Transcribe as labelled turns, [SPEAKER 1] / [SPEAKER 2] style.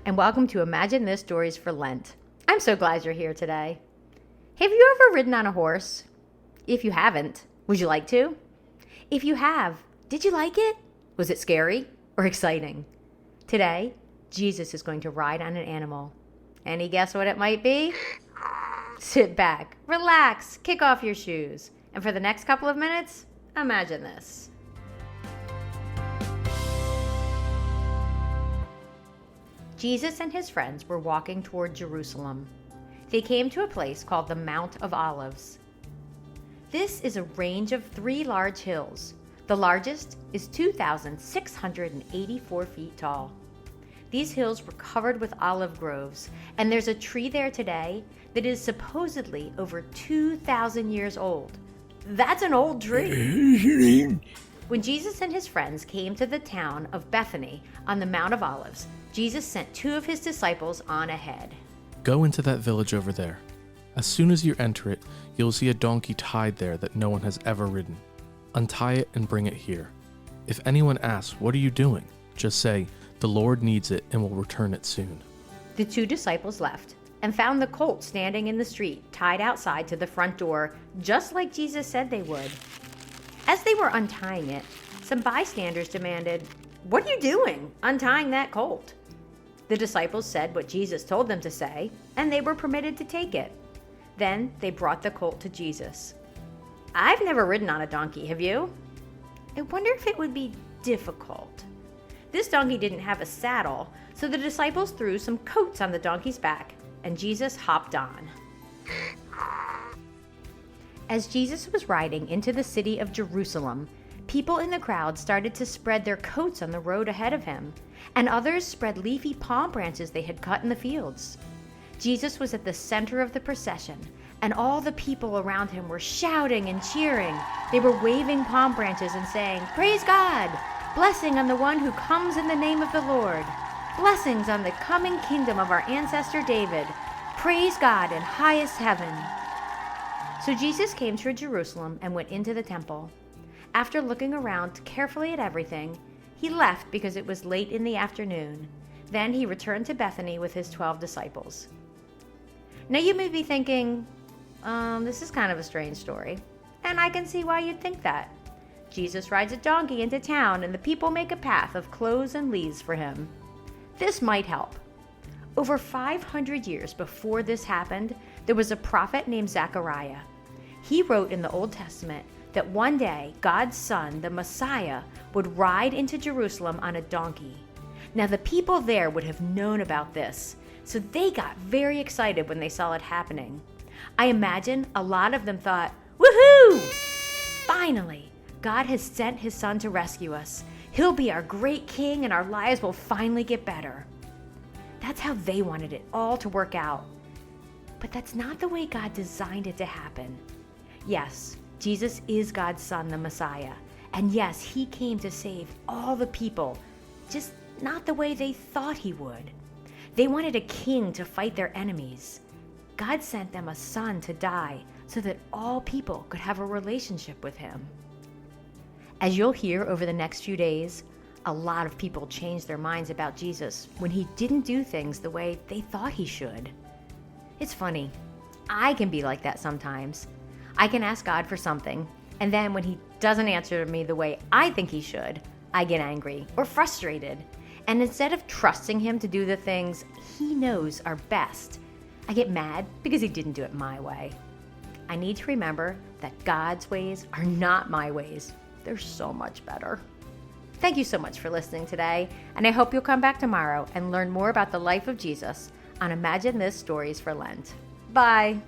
[SPEAKER 1] and welcome to Imagine This Stories for Lent. I'm so glad you're here today. Have you ever ridden on a horse? If you haven't, would you like to? If you have, did you like it? Was it scary or exciting? Today, Jesus is going to ride on an animal. Any guess what it might be? Sit back, relax, kick off your shoes, and for the next couple of minutes, imagine this. Jesus and his friends were walking toward Jerusalem. They came to a place called the Mount of Olives. This is a range of 3 large hills. The largest is 2,684 feet tall. These hills were covered with olive groves, and there's a tree there today that is supposedly over 2,000 years old. That's an old tree. When Jesus and his friends came to the town of Bethany on the Mount of Olives, Jesus sent 2 of his disciples on ahead.
[SPEAKER 2] Go into that village over there. As soon as you enter it, you'll see a donkey tied there that no one has ever ridden. Untie it and bring it here. If anyone asks, "What are you doing?" just say, "The Lord needs it and will return it soon."
[SPEAKER 1] The 2 disciples left and found the colt standing in the street, tied outside to the front door, just like Jesus said they would. As they were untying it, some bystanders demanded, "What are you doing, untying that colt?" The disciples said what Jesus told them to say, and they were permitted to take it. Then they brought the colt to Jesus. I've never ridden on a donkey, have you? I wonder if it would be difficult. This donkey didn't have a saddle, so the disciples threw some coats on the donkey's back, and Jesus hopped on. As Jesus was riding into the city of Jerusalem, people in the crowd started to spread their coats on the road ahead of him, and others spread leafy palm branches they had cut in the fields. Jesus was at the center of the procession, and all the people around him were shouting and cheering. They were waving palm branches and saying, "Praise God! Blessing on the one who comes in the name of the Lord. Blessings on the coming kingdom of our ancestor David. Praise God in highest heaven." So Jesus came to Jerusalem and went into the temple. After looking around carefully at everything, he left because it was late in the afternoon. Then he returned to Bethany with his 12 disciples. Now you may be thinking, this is kind of a strange story, and I can see why you'd think that. Jesus rides a donkey into town and the people make a path of clothes and leaves for him. This might help. Over 500 years before this happened, there was a prophet named Zechariah. He wrote in the Old Testament that one day God's son, the Messiah, would ride into Jerusalem on a donkey. Now the people there would have known about this, so they got very excited when they saw it happening. I imagine a lot of them thought, "Woohoo! Finally, God has sent his son to rescue us. He'll be our great king and our lives will finally get better." That's how they wanted it all to work out. But that's not the way God designed it to happen. Yes, Jesus is God's son, the Messiah. And yes, he came to save all the people, just not the way they thought he would. They wanted a king to fight their enemies. God sent them a son to die so that all people could have a relationship with him. As you'll hear over the next few days, a lot of people changed their minds about Jesus when he didn't do things the way they thought he should. It's funny. I can be like that sometimes. I can ask God for something, and then when he doesn't answer me the way I think he should, I get angry or frustrated. And instead of trusting him to do the things he knows are best, I get mad because he didn't do it my way. I need to remember that God's ways are not my ways. They're so much better. Thank you so much for listening today, and I hope you'll come back tomorrow and learn more about the life of Jesus on Imagine This Stories for Lent. Bye.